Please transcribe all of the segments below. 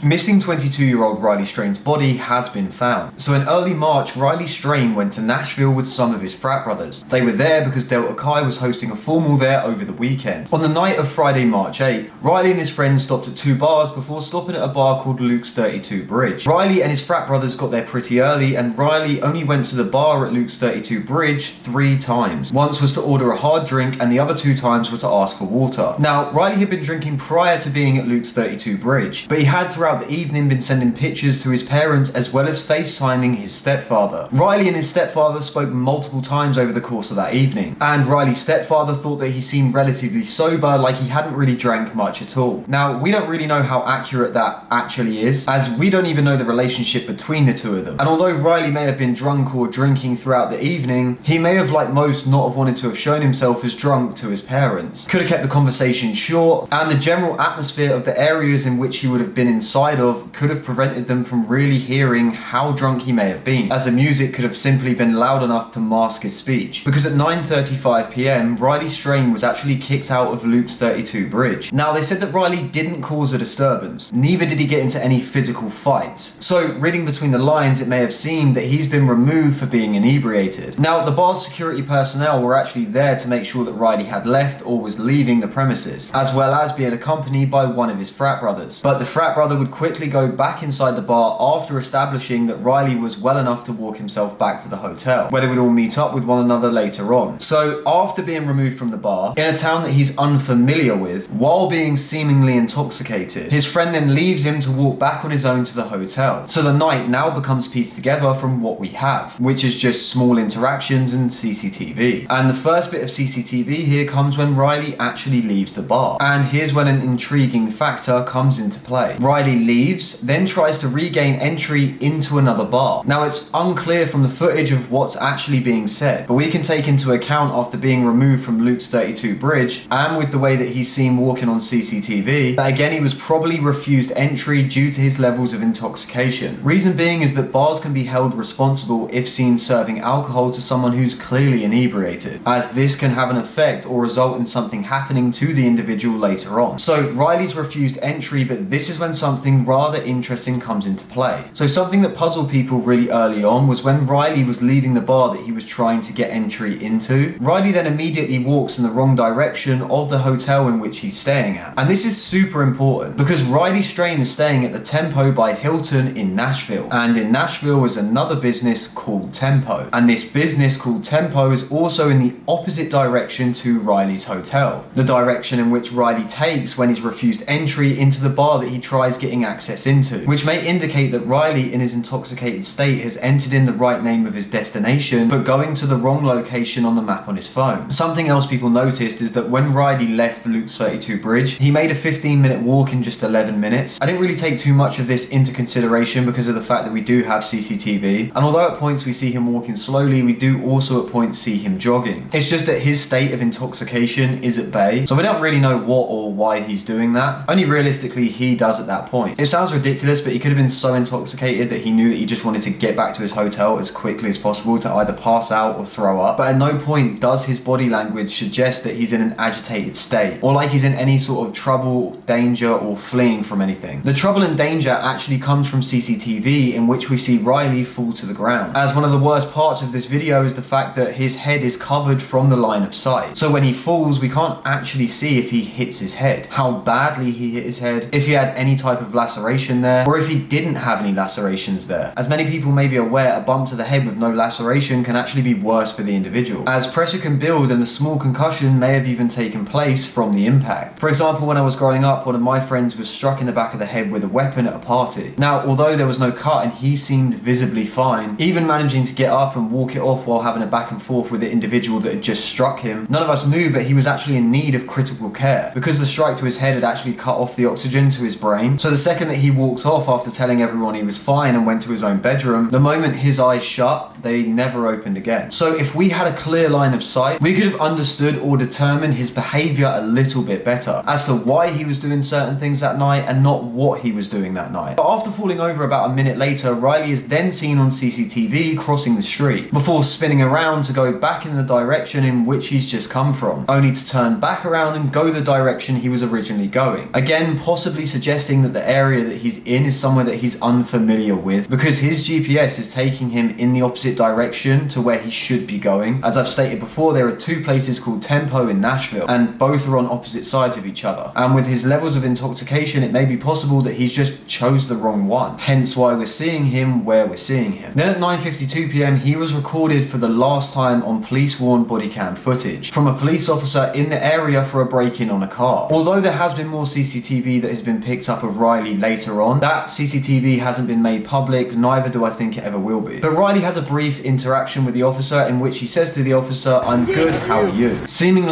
Missing 22-year-old Riley Strain's body has been found. So in early March, Riley Strain went to Nashville with some of his frat brothers. They were there because Delta Chi was hosting a formal there over the weekend. On the night of Friday, March 8th, Riley and his friends stopped at two bars before stopping at a bar called Luke's 32 Bridge. Riley and his frat brothers got there pretty early, and Riley only went to the bar at Luke's 32 Bridge 3 times. Once was to order a hard drink, and the other 2 times were to ask for water. Now, Riley had been drinking prior to being at Luke's 32 Bridge, but he had throughout the evening been sending pictures to his parents as well as FaceTiming his stepfather. Riley and his stepfather spoke multiple times over the course of that evening, and Riley's stepfather thought that he seemed relatively sober, like he hadn't really drank much at all. Now, we don't really know how accurate that actually is, as we don't even know the relationship between the two of them. And although Riley may have been drunk or drinking throughout the evening, he may have, like most, not have wanted to have shown himself as drunk to his parents. Could have kept the conversation short, and the general atmosphere of the areas in which he would have been inside of could have prevented them from really hearing how drunk he may have been, as the music could have simply been loud enough to mask his speech. Because at 9:35 p.m, Riley Strain was actually kicked out of Luke's 32 Bridge. Now, they said that Riley didn't cause a disturbance, neither did he get into any physical fights. So, reading between the lines, it may have seemed that he's been removed for being inebriated. Now, the bar's security personnel were actually there to make sure that Riley had left or was leaving the premises, as well as being accompanied by one of his frat brothers. But the frat brother would quickly go back inside the bar after establishing that Riley was well enough to walk himself back to the hotel, where they would all meet up with one another later on. So after being removed from the bar, in a town that he's unfamiliar with, while being seemingly intoxicated, his friend then leaves him to walk back on his own to the hotel. So the night now becomes pieced together from what we have, which is just small interactions and CCTV. And the first bit of CCTV here comes when Riley actually leaves the bar. And here's when an intriguing factor comes into play. Riley leaves, then tries to regain entry into another bar. Now, it's unclear from the footage of what's actually being said, but we can take into account after being removed from Luke's 32 Bridge, and with the way that he's seen walking on CCTV, that again he was probably refused entry due to his levels of intoxication. Reason being is that bars can be held responsible if seen serving alcohol to someone who's clearly inebriated, as this can have an effect or result in something happening to the individual later on. So Riley's refused entry, but this is when something rather interesting comes into play. So something that puzzled people really early on was when Riley was leaving the bar that he was trying to get entry into, Riley then immediately walks in the wrong direction of the hotel in which he's staying at. And this is super important because Riley Strain is staying at the Tempo by Hilton in Nashville. And in Nashville is another business called Tempo. And this business called Tempo is also in the opposite direction to Riley's hotel, the direction in which Riley takes when he's refused entry into the bar that he tries getting access into, which may indicate that Riley in his intoxicated state has entered in the right name of his destination, but going to the wrong location on the map on his phone. Something else people noticed is that when Riley left Luke's 32 Bridge, he made a 15-minute walk in just 11 minutes. I didn't really take too much of this into consideration because of the fact that we do have CCTV, and although at points we see him walking slowly, we do also at points see him jogging. It's just that his state of intoxication is at bay, so we don't really know what or why he's doing that. Only realistically he does at that point. It sounds ridiculous, but he could have been so intoxicated that he knew that he just wanted to get back to his hotel as quickly as possible to either pass out or throw up. But at no point does his body language suggest that he's in an agitated state, or like he's in any sort of trouble, danger, or fleeing from anything. The trouble and danger actually comes from CCTV, in which we see Riley fall to the ground. As one of the worst parts of this video is the fact that his head is covered from the line of sight. So when he falls, we can't actually see if he hits his head, how badly he hit his head, if he had any type of laceration there, or if he didn't have any lacerations there. As many people may be aware, a bump to the head with no laceration can actually be worse for the individual, as pressure can build and a small concussion may have even taken place from the impact. For example, when I was growing up, one of my friends was struck in the back of the head with a weapon at a party. Now, although there was no cut and he seemed visibly fine, even managing to get up and walk it off while having a back and forth with the individual that had just struck him, none of us knew, but he was actually in need of critical care because the strike to his head had actually cut off the oxygen to his brain. So the second that he walked off after telling everyone he was fine and went to his own bedroom, the moment his eyes shut, they never opened again. So if we had a clear line of sight, we could have understood or determined his behavior a little bit better as to why he was doing certain things that night and not what he was doing that night. But after falling over about a minute later, Riley is then seen on CCTV crossing the street before spinning around to go back in the direction in which he's just come from, only to turn back around and go the direction he was originally going. Again, possibly suggesting that the area that he's in is somewhere that he's unfamiliar with, because his GPS is taking him in the opposite direction to where he should be going. As I've stated before, there are two places called Tempo in Nashville, and both are on opposite sides of each other. And with his levels of intoxication, it may be possible that he's just chose the wrong one, hence why we're seeing him where we're seeing him. Then at 9:52 p.m, he was recorded for the last time on police-worn body cam footage from a police officer in the area for a break-in on a car. Although there has been more CCTV that has been picked up of Riley later on, that CCTV hasn't been made public, neither do I think it ever will be. But Riley has a brief interaction with the officer in which he says to the officer, "I'm good, how are you?" Seeming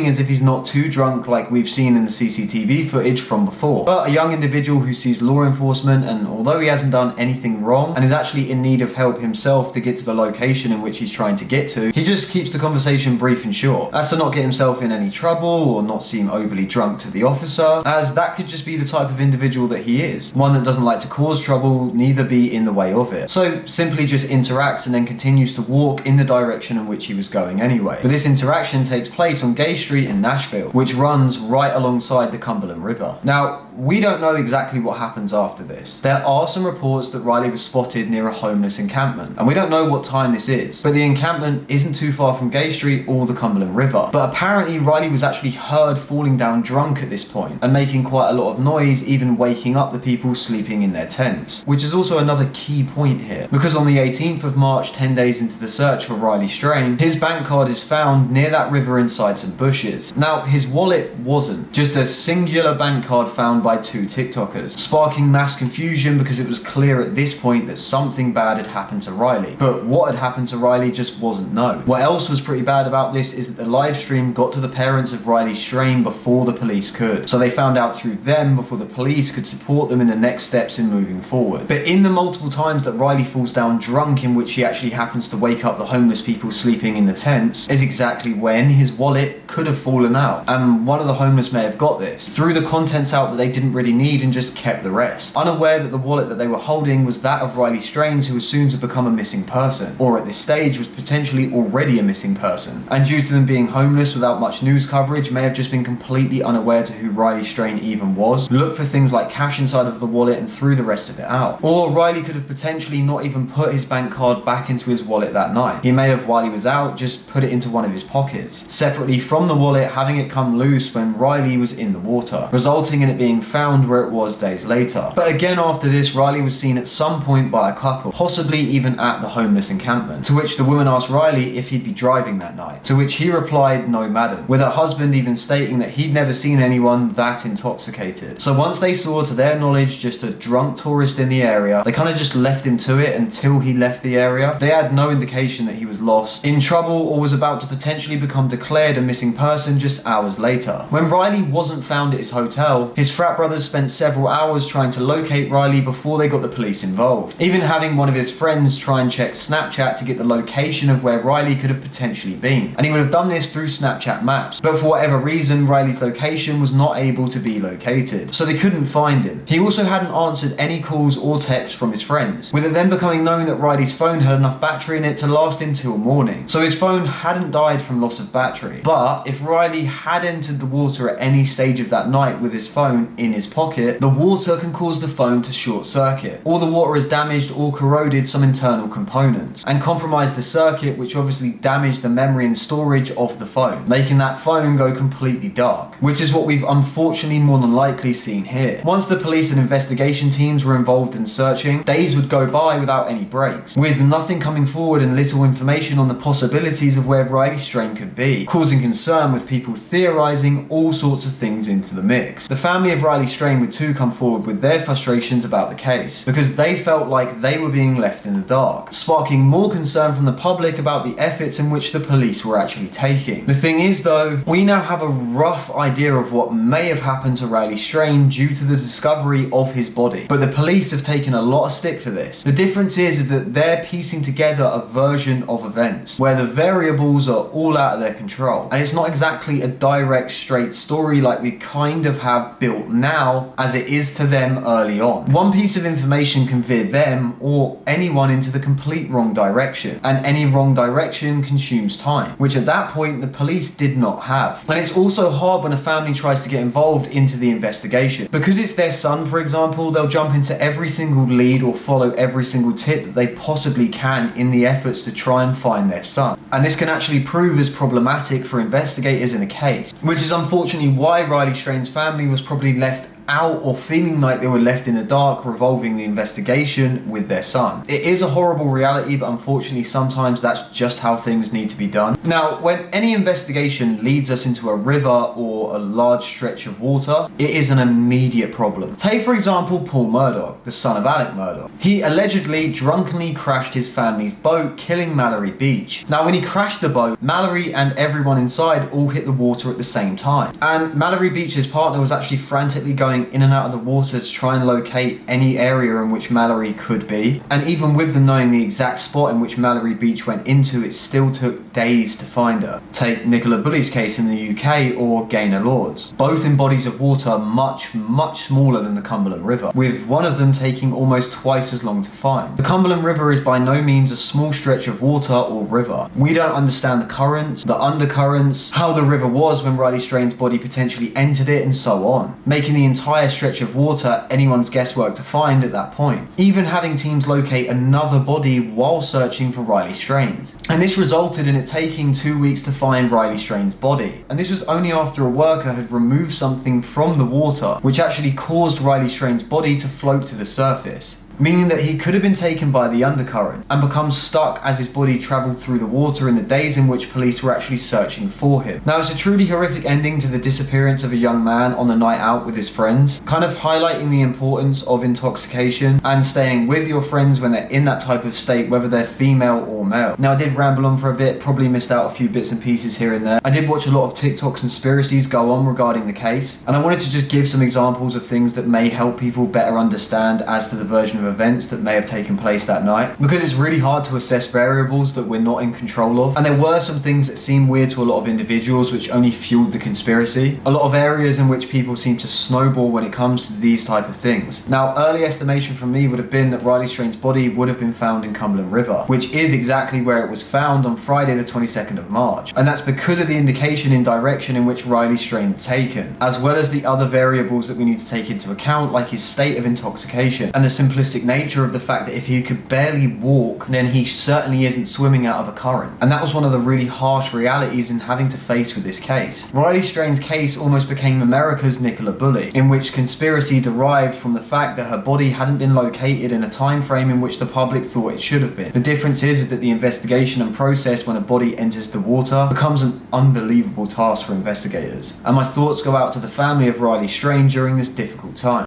as if he's not too drunk like we've seen in the CCTV footage from before. But a young individual who sees law enforcement, and although he hasn't done anything wrong and is actually in need of help himself to get to the location in which he's trying to get to, he just keeps the conversation brief and short, as to not get himself in any trouble or not seem overly drunk to the officer, as that could just be the type of individual that he is, one that doesn't like to cause trouble, neither be in the way of it. So simply just interacts and then continues to walk in the direction in which he was going anyway. But this interaction takes place on Gay Street in Nashville, which runs right alongside the Cumberland River. Now, we don't know exactly what happens after this. There are some reports that Riley was spotted near a homeless encampment, and we don't know what time this is, but the encampment isn't too far from Gay Street or the Cumberland River. But apparently Riley was actually heard falling down drunk at this point and making quite a lot of noise, even waking up the people sleeping in their tents, which is also another key point here, because on the 18th of March, 10 days into the search for rileystrain, his bank card is found near that river inside some bushes. Now, his wallet wasn't, just a singular bank card found by two TikTokers, sparking mass confusion because it was clear at this point that something bad had happened to Riley. But what had happened to Riley just wasn't known. What else was pretty bad about this is that the live stream got to the parents of rileystrain before the police could. So they found out through them before the police could support them in the next steps in moving forward. But in the multiple times that Riley falls down drunk, in which he actually happens to wake up the homeless people sleeping in the tents, is exactly when his wallet could have fallen out. And one of the homeless may have got this, threw the contents out that they didn't really need and just kept the rest, unaware that the wallet that they were holding was that of rileystrain's, who was soon to become a missing person, or at this stage was potentially already a missing person. And due to them being homeless without much news coverage, may have just been completely unaware to who rileystrain even was, looked for things like cash inside of the wallet and threw the rest of it out. Or Riley could have potentially not even put his bank card back into his wallet that night. He may have, while he was out, just put it into one of his pockets, separately from the wallet, having it come loose when Riley was in the water, resulting in it being found where it was days later. But again, after this, Riley was seen at some point by a couple, possibly even at the homeless encampment, to which the woman asked Riley if he'd be driving that night, to which he replied, "No madam," with her husband even stating that he'd never seen anyone that intoxicated. So once they saw, to their knowledge, just a drunk tourist in the area, they kind of just left him to it until he left the area. They had no indication that he was lost, in trouble, or was about to potentially become declared a missing person just hours later. When Riley wasn't found at his hotel, his frat brothers spent several hours trying to locate Riley before they got the police involved, even having one of his friends try and check Snapchat to get the location of where Riley could have potentially been. And he would have done this through Snapchat maps, but for whatever reason, Riley's location was not able to be located, so they couldn't find him. He also hadn't answered any calls or texts from his friends, with it then becoming known that Riley's phone had enough battery in it to last him till morning. So his phone hadn't died from loss of battery. But if Riley had entered the water at any stage of that night with his phone in his pocket, the water can cause the phone to short circuit, or the water has damaged or corroded some internal components and compromised the circuit, which obviously damaged the memory and storage of the phone, making that phone go completely dark, which is what we've unfortunately more than likely seen here. Once the police and investigation teams were involved in searching, days would go by without any breaks, with nothing coming forward and little information on the possibilities of where rileystrain could be, causing concern with people theorizing all sorts of things into the mix. The family of rileystrain would too come forward with their frustrations about the case, because they felt like they were being left in the dark, sparking more concern from the public about the efforts in which the police were actually taking. The thing is though, we now have a rough idea of what may have happened to rileystrain due to the discovery of his body, but the police have taken a lot of stick for this. The difference is that they're piecing together a version of events where the variables are all out of their control, and it's not exactly a direct, straight story like we kind of have built now as it is to them early on. One piece of information can veer them or anyone into the complete wrong direction, and any wrong direction consumes time, which at that point the police did not have. And it's also hard when a family tries to get involved into the investigation. Because it's their son, for example, they'll jump into every single lead or follow every single tip that they possibly can in the efforts to try and find their son. And this can actually prove as problematic for investigators in a case, which is unfortunately why Riley Strain's family was probably left out or feeling like they were left in the dark revolving the investigation with their son. It is a horrible reality, but unfortunately sometimes that's just how things need to be done. Now, when any investigation leads us into a river or a large stretch of water, it is an immediate problem. Take for example Paul Murdoch, the son of Alec Murdoch. He allegedly drunkenly crashed his family's boat, killing Mallory Beach. Now, when he crashed the boat, Mallory and everyone inside all hit the water at the same time. And Mallory Beach's partner was actually frantically going in and out of the water to try and locate any area in which Mallory could be. And even with them knowing the exact spot in which Mallory Beach went into, it still took days to find her. Take Nicola Bulley's case in the UK or Gaynor Lord's, both in bodies of water much smaller than the Cumberland River, with one of them taking almost twice as long to find. The Cumberland River is by no means a small stretch of water or river. We don't understand the currents, the undercurrents, how the river was when Riley Strain's body potentially entered it, and so on, making the entire stretch of water anyone's guesswork to find at that point, even having teams locate another body while searching for Riley Strain's. And this resulted in it taking 2 weeks to find Riley Strain's body. And this was only after a worker had removed something from the water, which actually caused Riley Strain's body to float to the surface, meaning that he could have been taken by the undercurrent and become stuck as his body travelled through the water in the days in which police were actually searching for him. Now, it's a truly horrific ending to the disappearance of a young man on a night out with his friends, kind of highlighting the importance of intoxication and staying with your friends when they're in that type of state, whether they're female or male. Now, I did ramble on for a bit, probably missed out a few bits and pieces here and there. I did watch a lot of TikTok conspiracies go on regarding the case, and I wanted to just give some examples of things that may help people better understand as to the version of events that may have taken place that night, because it's really hard to assess variables that we're not in control of. And there were some things that seemed weird to a lot of individuals, which only fueled the conspiracy. A lot of areas in which people seem to snowball when it comes to these type of things. Now, early estimation from me would have been that Riley Strain's body would have been found in Cumberland River, which is exactly where it was found on Friday the 22nd of March. And that's because of the indication in direction in which Riley Strain had taken, as well as the other variables that we need to take into account, like his state of intoxication and the simplistic nature of the fact that if he could barely walk, then he certainly isn't swimming out of a current. And that was one of the really harsh realities in having to face with this case. Riley Strain's case almost became America's Nicola Bulley, in which conspiracy derived from the fact that her body hadn't been located in a time frame in which the public thought it should have been. The difference is that the investigation and process when a body enters the water becomes an unbelievable task for investigators. And my thoughts go out to the family of Riley Strain during this difficult time.